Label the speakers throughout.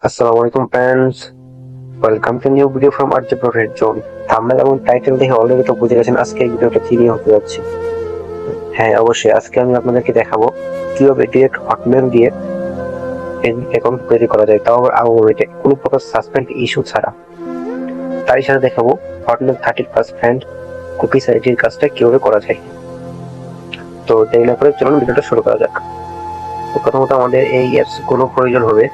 Speaker 1: আসসালামু আলাইকুম friends, welcome to new video from RJ profit zone. Thumbnail এবং title দেখে অলরেডি তো বুঝে গেছেন আজকে এই ভিডিওটা কি নিয়ে হতে যাচ্ছে। হ্যাঁ, অবশ্যই আজকে আমি আপনাদেরকে দেখাবো কিভাবে ডিরেক্ট হটমেল দিয়ে অ্যাকাউন্ট তৈরি করা যায়, তাও আবার কোনো প্রকার সাসপেন্ড ইস্যু ছাড়া। তারই সাথে দেখাবো হটমেল 30% কুকি সাইটির কাজটা কিভাবে করা যায়। তো দেরি না করে চলুন ভিডিওটা শুরু করা যাক। তো প্রথমত আমাদের এই অ্যাপস গুলো প্রয়োজন হবে।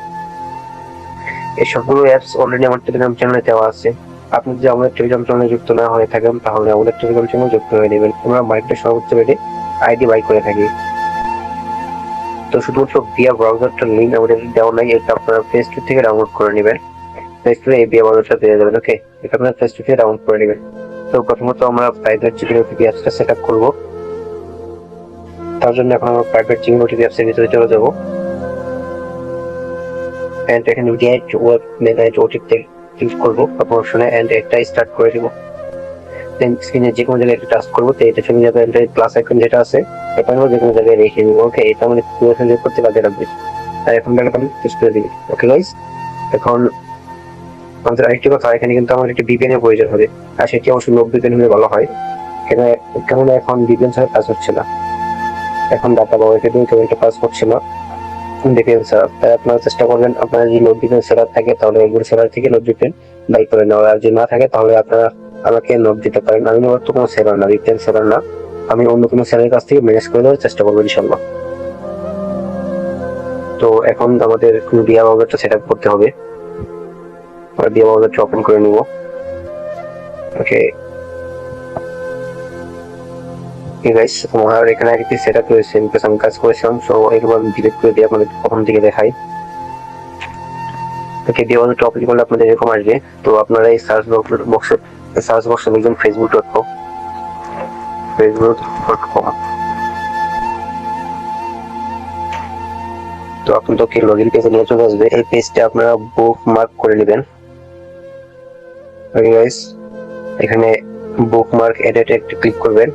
Speaker 1: এই সবগুলো অ্যাপস অলরেডি আমার টেলিগ্রাম চ্যানেলে দেওয়া আছে। আপনি যদি আমাদের টেলিগ্রাম চ্যানেলে যুক্ত না হয়ে থাকেন তাহলে আমাদের টেলিগ্রাম চ্যানেলে যুক্ত হয়ে নেবেন। আমরা মার্কেটে সর্বোচ্চ রেটে আইডি বাই করে থাকি। তো শুধুমাত্র ভিয়া ব্রাউজারটার লিঙ্ক আমাদের দেওয়া নাই, এটা আপনারা প্লে স্টোর থেকে ডাউনলোড করে নেবেন। প্লে স্টোরে এই ভিয়া ব্রাউজারটা পেয়ে যাবেন। ওকে, এটা আপনারা প্লে স্টোর থেকে ডাউনলোড করে নেবেন। তো প্রথমত আমরা প্রাইভেট জিমেল ওটিপি অ্যাপসটা সেট আপ করবো। তার জন্য এখন আমরা প্রাইভেট জিমেল ওটিপি অ্যাপসের ভিতরে চলে যাবো। এন্ড এখানে get web mail ID OTP click করবো অপশনে এন্ড একটা স্টার্ট করে দিব। দেন স্ক্রিনে যে কোনো জায়গায় একটা টাচ করবো, তো এটা চলে যাবে প্লাস আইকন যেটা আছে এটা আমরা যে কোনো জায়গায় রেখে দিব। ওকে, এটা আমাদের পুরো ফিল করতে কাজে লাগবে। আর এখন দেখো আমি টেস্ট করে দিই। ওকে গাইস, এখন আমাদের আরেকটি কথা, এখানে কিন্তু আমাদের একটি ভিপিএন এর প্রয়োজন হবে, আর সেটি অবশ্যই লোক ভিপিএন হলে ভালো হয়। কেননা এখন ভিপিএন ছাড়া কাজ হচ্ছে না। এখন ডাটা বা ওয়াইফাই দিয়ে কেউ একটা কাজ হচ্ছে না ভিপিএন ছাড়া। তাই আপনারা চেষ্টা করবেন, আপনার যদি লোড ভিপিএন সেলার থাকে তাহলে এগুলো সেলার থেকে লোড ভিপিএন বাই করে নেওয়া, আর যদি না থাকে তাহলে আপনারা আমাকে নোট দিতে পারেন। আমি তো কোনো সেলার না, ভিপিএন সেলার না, আমি অন্য কোনো সেলারের কাছ থেকে ম্যানেজ করে দেওয়ার চেষ্টা করবো ইনশাল্লাহ। তো এখন আমাদের ভিয়া ব্রাউজারটা সেট আপ করতে হবে। ভিয়া ব্রাউজারটা ওপেন করে নিব। ওকে গাইস, আমার এখানে একটি সেট আপ রয়েছে, আমি কাজ করেছিলাম, সো এগুলো আমি ডিলিট করে দিয়ে আপনাদের প্রথম থেকে দেখাই। ওকে, ভিয়া ব্রাউজারটা ওপেন করলে আপনাদের এরকম আসবে। তো আপনারা এই সার্চ বক্সে লিখবেন facebook.com। তো আপনাদেরকে লগইন পেজে নিয়ে চলে আসবে। এই পেজটা আপনারা বুক মার্ক করে নেবেন। ওকে গাইস, এখানে বুক মার্ক এডিটে একটা ক্লিক করবেন,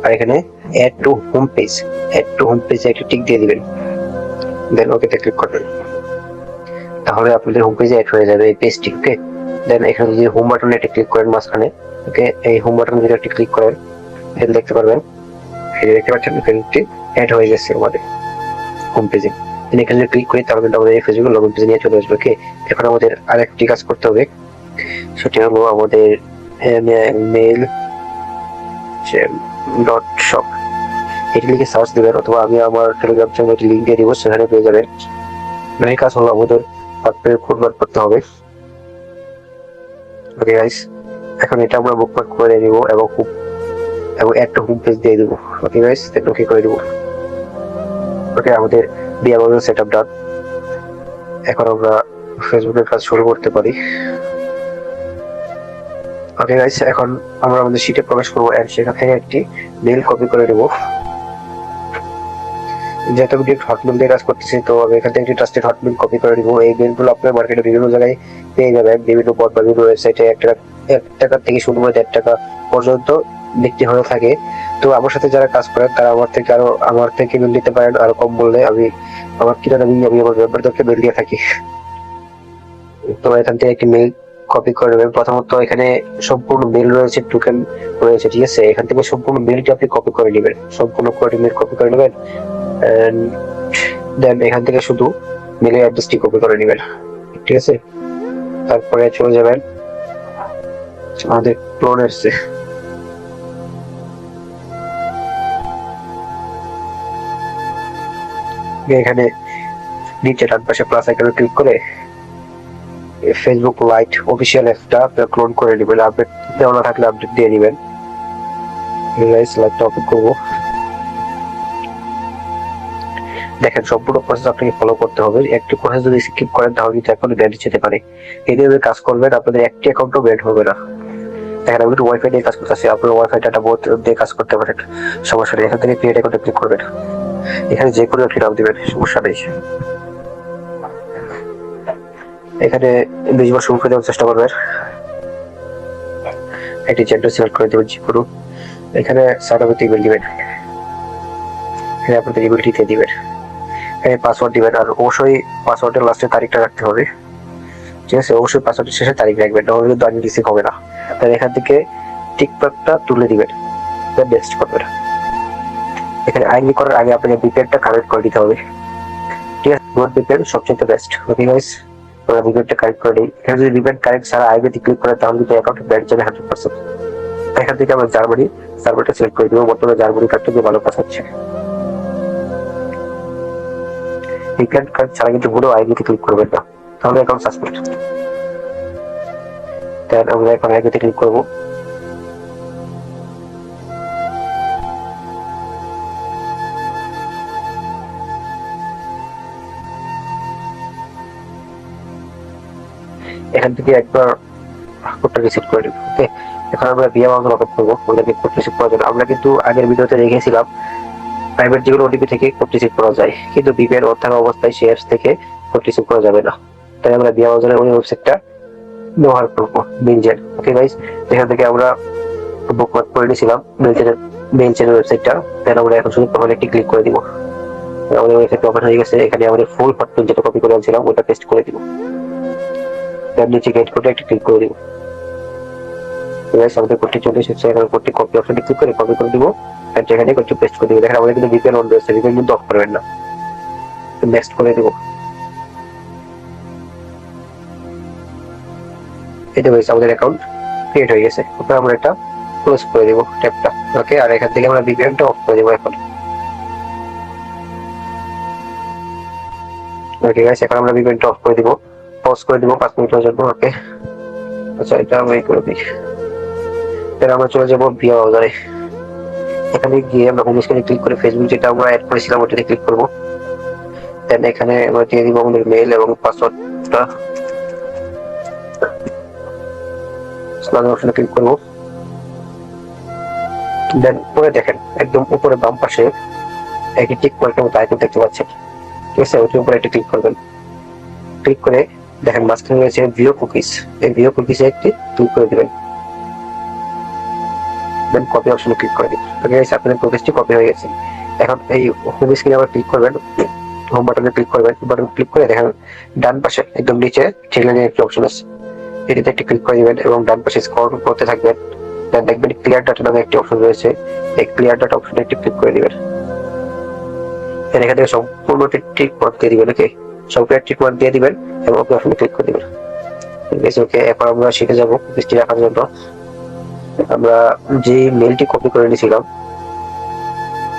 Speaker 1: আর এখানে অ্যাড টু হোম পেজে একটা টিক দিয়ে দিবেন। দেন ওকেতে ক্লিক করবেন, তাহলে আপনাদের হোম পেজে অ্যাড হয়ে যাবে এই পেজটি। ওকে, দেন এখানে যদি হোম বাটনে একটা ক্লিক করেন মাঝখানে, ওকে, এই হোম বাটনে যদি একটা ক্লিক করেন তাহলে দেখতে পারবেন, এই দেখতে পাচ্ছেন পেজটি অ্যাড হয়ে গেছে আমাদের হোম পেজে। এখানে যদি ক্লিক করি তাহলে কিন্তু আমাদের এই ফেসবুক লগইন পেজে নিয়ে চলে আসবে। ওকে, এখন আমাদের আরেকটি কাজ করতে হবে, সেটি হলো আমাদের মেল ডট শপ এটি লিখে সার্চ দেবেন, অথবা আমি আমার টেলিগ্রাম চ্যানেলে লিঙ্ক দিয়ে দিব, সেখানে পেয়ে যাবেন। এই কাজ হলো আমাদের হটমেল বুকমার্ক করতে হবে। ওকে গাইস, এখন এটা আমরা বুকমার্ক করে দিব এবং একটা হোম পেজ দিয়ে দিব। ওকে গাইস, দেখুন কি করে দিব। ওকে, আমাদের ভিয়া ব্রাউজার সেটআপ ডান। এখন আমরা ফেসবুকের কাজ শুরু করতে পারি। ওকে গাইস, এখন আমরা আমাদের শীটে প্রবেশ করবো এন্ড সেখান থেকে একটি মেল কপি করে নেব। যেহেতু আমি হটমেল দিয়ে কাজ করতেছি, তো আমি এখান থেকে একটি ট্রাস্টেড হটমেল কপি করে নিব। এই মেলগুলো আপনার মার্কেটে বিভিন্ন জায়গায় পেয়ে যাবেন, বিভিন্ন পদ বা বিভিন্ন ওয়েবসাইটে 1 টাকা থেকে শুরু করে 1.5 টাকা পর্যন্ত বিক্রি হয়ে থাকে। তো আমার সাথে যারা কাজ করেন তারা আমার থেকে মেল দিতে পারেন, আরো কম বললে আমি আমার মেম্বারদেরকে মেল দিয়ে থাকি। তো এখান থেকে একটি মেল কপি করে নেবেন। প্রথমত এখানে সম্পূর্ণ মেল রয়েছে, টোকেন রয়েছে, ঠিক আছে। এখান থেকে সম্পূর্ণ মেলটি আপনি কপি করে নেবেন, সম্পূর্ণ মেল কপি করে নেবেন। দেন এখান থেকে শুধু মেলের অ্যাড্রেসটি কপি করে নেবেন, ঠিক আছে। তারপরে চলে যাবেন আমাদের ক্লোনার্সে। এখানে নিচে ডান পাশে প্লাস আইকনে ক্লিক করে ফেসবুক লাইট অফিসিয়াল অ্যাপটা আপনারা ক্লোন করে নেবেন। আপডেট দেওয়া না থাকলে আপডেট দিয়ে নেবেন। লাইটটা ওপেন করবো। দেখেন, সম্পূর্ণ প্রসেস আপনাকে ফলো করতে হবে। একটি প্রসেস যদি স্কিপ করেন তাহলে কিন্তু অ্যাকাউন্ট ব্যান যেতে পারে। এইভাবে কাজ করবেন, আপনাদের একটি অ্যাকাউন্টও ব্যান হবে না। দেখেন, আমি কিন্তু ওয়াইফাই দিয়ে কাজ করতেছি, আপনার ওয়াইফাই ডাটা বোর্ড দিয়ে কাজ করতে পারেন, সমস্যা নেই। এখান থেকে ক্রিয়েট অ্যাকাউন্টে ক্লিক করবেন, এখানে যে কোনো একটি নাম দিবেন, সমস্যা নেই। এখানে 20 বার শুরু করে দেওয়ার চেষ্টা করবেন। একটি জেন্ডার সিলেক্ট করে দেবেন যে কোনো। এখানে সার্টিফিকেট ইমেল দিবেন, এখানে আপনাদের ইমেলটি দিয়ে দিবেন। এখানে পাসওয়ার্ড দিবেন, আর অবশ্যই পাসওয়ার্ডের লাস্টে তারিখটা রাখতে হবে। ঠিক আছে, অবশ্যই পাসওয়ার্ডের শেষে তারিখ রাখবেন, নাহলে কিন্তু আইডি রিসিভ হবে না। তাহলে এখান থেকে টিকটকটা তুলে দিবেন, নেক্সট করবেন। এখানে আইডি করার আগে আপনাকে ভিপিএনটা কানেক্ট করে দিতে হবে। ঠিক আছে, নোট ভিপিএন সবচেয়ে বেস্ট। ওকে গাইস, আমরা ভিপিএনটা কানেক্ট করে দিই। এখানে যদি ভিপিএন কানেক্ট ছাড়া আইডিতে ক্লিক করে তাহলে কিন্তু অ্যাকাউন্টে ব্যাক যাবে 100%। এখান থেকে আমরা জার্মানি সার্ভারটা সিলেক্ট করে দিব। বর্তমানে জার্মানি কার্ডটা দিয়ে ভালো কাজ হচ্ছে। ভিপিএন কার্ড ছাড়া কিন্তু পুরো আইডিতে ক্লিক করবেন না, তাহলে অ্যাকাউন্ট সাসপেন্ড। দেন আমরা এখন আইডিতে ক্লিক করব। এখান থেকে একবার কোডটা রিসেট করে দেব। ওকে, এখন আমরা বিয়া বাউন্স লক আপ করব। ওদেরকে কোড রিসেট করার জন্য আমরা কিন্তু আগের ভিডিওতে দেখেছিলাম প্রাইভেট যেগুলো ওটিপি থেকে কোড রিসেট করা যায়, কিন্তু ভিপিএন অন থাকা অবস্থায় সেই অ্যাপস থেকে কোড রিসেট করা যাবে না। তাই আমরা বিয়া বাউন্সের ওই ওয়েবসাইটটা ব্যবহার করবো, মেইলজেন। ওকে গাইস, এখান থেকে আমরা বুকমার্ক করে নিয়েছিলাম মেইলজেনের ওয়েবসাইটটা। দেন আমরা এখন শুধু প্রোফাইলে একটি ক্লিক করে দিব। আমাদের ওয়েবসাইটটা ওপেন হয়ে গেছে। এখানে আমাদের ফুল হটপিন যেটা কপি করে আনছিলাম ওটা পেস্ট করে দিব। দেন নিচে গেট কোডে একটি ক্লিক করে দিব। গাইস, আমাদের কোডটি চলে এসেছে। এখন কোডটি কপি অপশনে ক্লিক করে কপি করে দিব। এন্ড এখানে কোডটি পেস্ট করে দিব। দেখেন আমাদের কিন্তু ভিপিএন অন রয়েছে, ভিপিএন কিন্তু অফ করবেন না। নেক্সট করে দিব। এটা গাইস আমাদের অ্যাকাউন্ট ক্রিয়েট হয়ে গেছে। তারপর আমরা এটা ক্লোজ করে দিব ট্যাবটা। ওকে, আর এখান থেকে আমরা ভিপিএনটা অফ করে দিব এখন। ওকে গাইস, এখন আমরা ভিপিএনটা অফ করে দিব, পজ করে দিব 5 মিনিটের জন্য। ওকে, আচ্ছা এটা আমি করে দিই। এর আমরা চলে যাব ভিয়া ব্রাউজারে। এখানে গিয়ে আমরা হোম স্ক্রিনে ক্লিক করে ফেসবুক যেটা আমরা অ্যাড করেছিলাম ওটাতে ক্লিক করব। দেন এখানে আমরা দিয়ে দিব আমাদের মেইল এবং পাসওয়ার্ডটা। সাইন অপশনে ক্লিক করব। দেন উপরে দেখেন একদম উপরে বাম পাশে একটি টিক মার্কের মতো আইকন দেখতে পাচ্ছেন। ঠিক আছে, ওটার উপরে একটা ক্লিক করবেন। ক্লিক করে দেখেন মাঝখানে রয়েছে ভিউ কুকিজ। এই ভিউ কুকিজে একটি ক্লিক করে দিবেন। দেন কপি অপশনে ক্লিক করে দিন। ওকে গাইস, আপনাদের কুকিজটি কপি হয়ে গেছে। এখন এই হোম স্ক্রিনে আবার ক্লিক করবেন, হোম বাটনে ক্লিক করবেন। বাটন ক্লিক করে দেখেন ডান পাশে একদম নিচে থ্রিলাইনের একটি অপশন আছে, এটিতে একটি ক্লিক করে দিবেন এবং ডান পাশে স্ক্রল করতে থাকবেন। দেন দেখবেন ক্লিয়ার ডাটা নামে একটি অপশন রয়েছে, এই ক্লিয়ার ডাটা অপশনে একটি ক্লিক করে দিবেন। এখান থেকে সম্পূর্ণ টিক মার্ক দিয়ে দিবেন। ওকে, সম্পূর্ণ টিক মার্ক দিয়ে দিবেন এবং ওকে অপশনে ক্লিক করে দিবেন। ওকে, এখন আমরা শিখে যাব কুকিজটি রাখার জন্য। আমরা যে মেলটি কপি করে নিয়েছিলাম,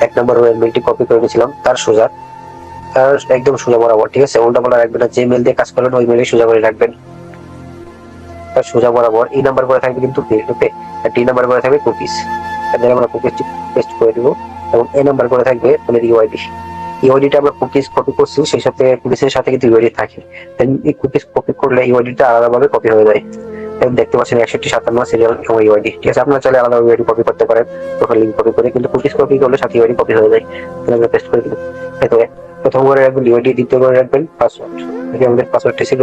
Speaker 1: 1 নম্বর মেলটি কপি করে নিয়েছিলাম তার সোজা, তার একদম সোজা বরাবর। ঠিক আছে, উল্টা পাল্টা রাখবেন না। যে মেল দিয়ে কাজ করবেন ওই মেলে সোজা করে রাখবেন। তার সোজা বরাবর এই নাম্বার করে থাকবে কিন্তু ফিল্ড। ওকে, আর টি নাম্বার করে থাকবে কুকিজ। তাহলে আমরা কুকিজটি পেস্ট করে দিব এবং এ নাম্বার করে থাকবে আমাদের ইউআইডি। ইউআইডিটা আমরা কুকিজ কপি করছি, সেই সাথে কুকিজের সাথে কিন্তু ইউআইডি থাকে। দেন এই কুকিজ কপি করলে ইউআইডিটা আলাদাভাবে কপি হয়ে যায়। দেখতে পাচ্ছেন 6157 সিরিয়াল এবং ইউআইডি। ঠিক আছে, আপনারা চাইলে আলাদা ইউআইডি কপি করতে পারেন, প্রোফাইল লিংক কপি করে, কিন্তু কুকিজ কপি করলে সাথে ইউআইডি কপি হয়ে যায়। তাহলে আমরা পেস্ট করে দিব। এতে প্রথম করে রাখবেন ইউআইডি, দ্বিতীয় করে রাখবেন পাসওয়ার্ড। এটি আমাদের পাসওয়ার্ডটি ছিল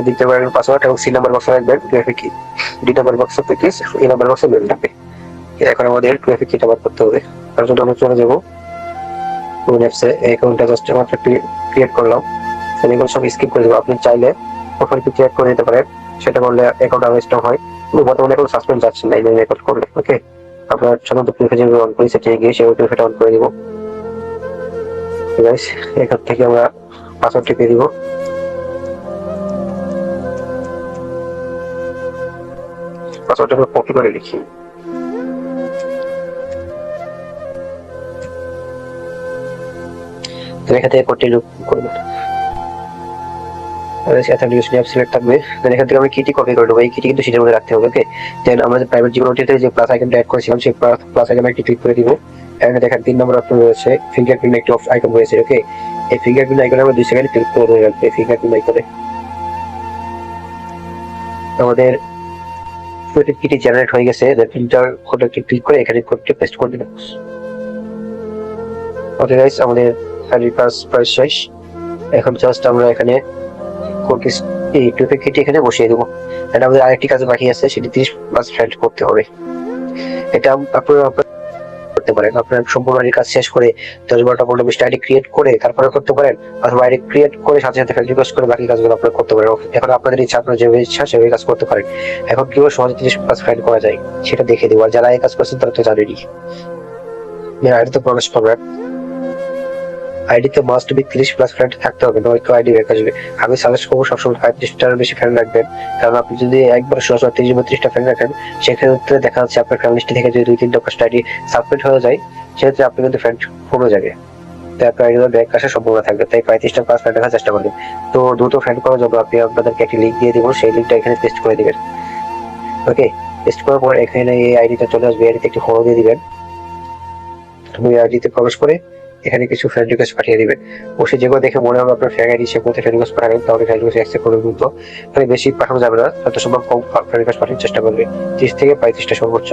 Speaker 1: দ্বিতীয় করে পাসওয়ার্ড এবং সি নাম্বার বক্সে রাখবেন ট্রাফিক কি, ডি নাম্বার বক্সে কুকিজ, এ নাম্বার বক্সে মেল রাখবে। এখন আমাদের ট্রাফিক কিটা বার করতে হবে। তার জন্য আমরা চলে যাব কোন অ্যাপসে। এই অ্যাকাউন্টটা জাস্ট মাত্র ক্রিয়েট করলাম, এগুলো সব স্কিপ করে দেবো। আপনি চাইলে প্রোফাইল ক্রিয়েট করে নিতে পারেন, সেটা করলে অ্যাকাউন্ট আবার স্টপ হয়। বর্তমানে এখন সাসপেন্ড যাচ্ছে না এই রেকর্ড করলে। ওকে, আপনার সাধারণত প্রিফার যেগুলো অন করে সেটা গিয়ে সেই প্রিফারটা অন করে দিব। গাইস, এখান থেকে আমরা পাসওয়ার্ডটি পেয়ে দিব। পাসওয়ার্ডটা আমরা কপি করে লিখি। এখান থেকে কন্টিনিউ করবেন। সিলেক্ট থাকবে। দেন এখান থেকে আমরা কিটি কপি করে নেবো। এই কিটি কিন্তু সেটার মধ্যে রাখতে হবে। ওকে, দেন আমরা প্রাইভেট জীবন ওটিতে যে প্লাস আইকনটা অ্যাড করেছিলাম সেই প্লাস আইকনে একটি ক্লিক করে দিব। এখানে দেখেন 3 নম্বর অপশন রয়েছে, ফিঙ্গারপ্রিন্ট একটি আইকন রয়েছে। ওকে, এই ফিঙ্গারপ্রিন্ট আইকনে আমরা 2 সেকেন্ড ক্লিক করে রাখবো। এই ফিঙ্গারপ্রিন্ট আইকনে আমাদের কিটি জেনারেট হয়ে গেছে। দেন ফিল্টার কোডে ক্লিক করে এখানে কোডটি পেস্ট করে দিবেন। ওকে গাইস, আমাদের ফাইলের কাজ প্রায় শেষ। এখন জাস্ট আমরা এখানে কুকিজ এই টুপে কেটে এখানে বসিয়ে দেবো। এটা আমাদের আরেকটি কাজ বাকি আছে, সেটি 30+ ফাইল করতে হবে। এটা আপনারা করতে পারেন। আপনার সম্পূর্ণ আইডি কাজ শেষ করে 10-12টা 15-20টা আইডি ক্রিয়েট করে তারপরে করতে পারেন, অথবা আইডি ক্রিয়েট করে সাথে সাথে ফ্রেন্ড রিকোয়েস্ট করে বাকি কাজগুলো আপনারা করতে পারেন। এখন আপনাদের ইচ্ছা, আপনার যেভাবে ইচ্ছা সেভাবে কাজ করতে পারেন। এখন কিভাবে সহজে 30+ ফ্রেন্ড করা যায় সেটা দেখে দেবো। আর যারা এই কাজ করছেন তারা তো জানেনই। আইডিতে প্রবেশ করবেন, আইডিতে মাস্ট বি 30+ ফ্রেন্ড থাকতে হবে, নয়তো আইডি ব্যাক আসবে। আমি সাজেস্ট করবো সবসময় 35টার বেশি ফ্রেন্ড রাখবেন, কারণ আপনি যদি একবার 30-32টা ফ্রেন্ড রাখেন সেক্ষেত্রে দেখা যাচ্ছে আপনার ফ্রেন্ড লিস্ট থেকে যদি 2-3টা আইডি সাবমিট হয়ে যায় সেক্ষেত্রে আপনি কিন্তু ফ্রেন্ড কমে যাবে, তাই আপনার আইডিতে ব্যাক আসার সম্ভাবনা থাকবে। তাই 35টা+ ফ্রেন্ড রাখার চেষ্টা করবেন। তো দ্রুত ফ্রেন্ড করার জন্য আপনি আপনাদেরকে একটি লিঙ্ক দিয়ে দিব, সেই লিঙ্কটা এখানে পেস্ট করে দিবেন। ওকে, পেস্ট করার পর এখানে এই আইডিটা চলে আসবে, আইডিতে একটি ফলো দিয়ে দিবেন। তুমি আইডিতে প্রবেশ করে এখানে কিছু ফ্রেন্ড রিকোয়েস্ট পাঠিয়ে দিবেন। অবশ্যই যেগুলো দেখে মনে হবে আপনার ফ্রেন্ড আইডি সে কোথায় ফ্রেন্ড রিকোয়েস্ট পাঠাবেন, তাহলে ফ্রেন্ড রিকোয়েস্ট অ্যাকসেপ্ট করে দ্রুত। মানে বেশি পাঠানো যাবে না, যত সম্ভব কম ফ্রেন্ড রিকোয়েস্ট পাঠানোর চেষ্টা করবে, 30 থেকে 35টা সর্বোচ্চ।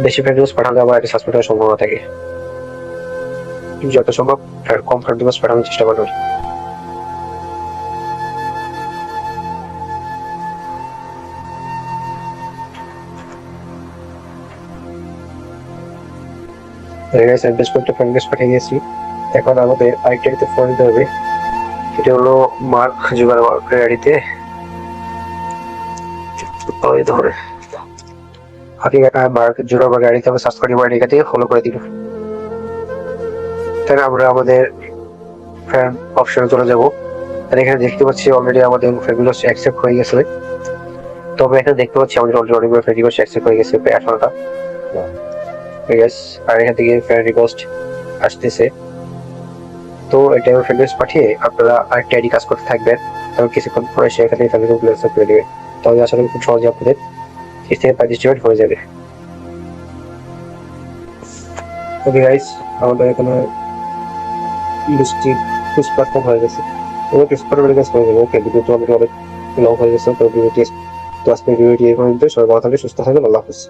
Speaker 1: বেশি ফ্রেন্ড রিকোয়েস্ট পাঠালে আমার আইডি সাসপেন্ড হওয়ার সম্ভাবনা থাকে। যত সম্ভব কম ফ্রেন্ড রিকোয়েস্ট পাঠানোর চেষ্টা করবেন। বেশ কয়েকটা ফ্রেন্ড রিকোয়েস্ট পাঠিয়ে দিয়েছি। এখন আমাদের আইডিতে ফোন দিতে হবে, এটা হলো মার্ক জুগারবার্গের আইডিতে। ওই ধরে আপনি মার্ক জুগারবার্গের আইডিতে আমরা সার্চ করি, আইডিটাকে ফলো করে দিব। তাহলে আমরা আমাদের ফ্রেন্ড অপশনে চলে যাব। আর এখানে দেখতে পাচ্ছি অলরেডি আমাদের ফ্রেন্ডগুলো অ্যাকসেপ্ট হয়ে গেছে। তবে এখানে দেখতে পাচ্ছি আমাদের অলরেডি অনেকগুলো ফ্রেন্ড রিকোয়েস্ট অ্যাকসেপ্ট হয়ে গেছে, প্রায় 18টা। আর এখান থেকে ফ্রেন্ড রিকোয়েস্ট আসতেছে। তো এটা ফ্রেন্ড রিকোয়েস্ট পাঠিয়ে আপনারা আরেকটা আইডি কাজ করতে থাকবেন, এবং কিছুক্ষণ পরে সে এখানে ফ্রেন্ড রিকোয়েস্ট অ্যাকসেপ্ট করে দেবে। তাহলে আসলে খুব সহজে আপনাদের 30 থেকে 35টা হয়ে যাবে। ওকে গাইস, আমাদের এখানে লিস্টটি প্ল্যাটফর্ম হয়ে গেছে। ওকে, স্পটে কাজ করে দেবো। ওকে, ভিডিও তো অনেক লং হয়ে গেছে, তো ভিডিওটি তো আজকে ভিডিওটি এই পর্যন্ত। সবাই ভালো থাকবে, সুস্থ থাকবেন, আল্লাহ হাফেজ।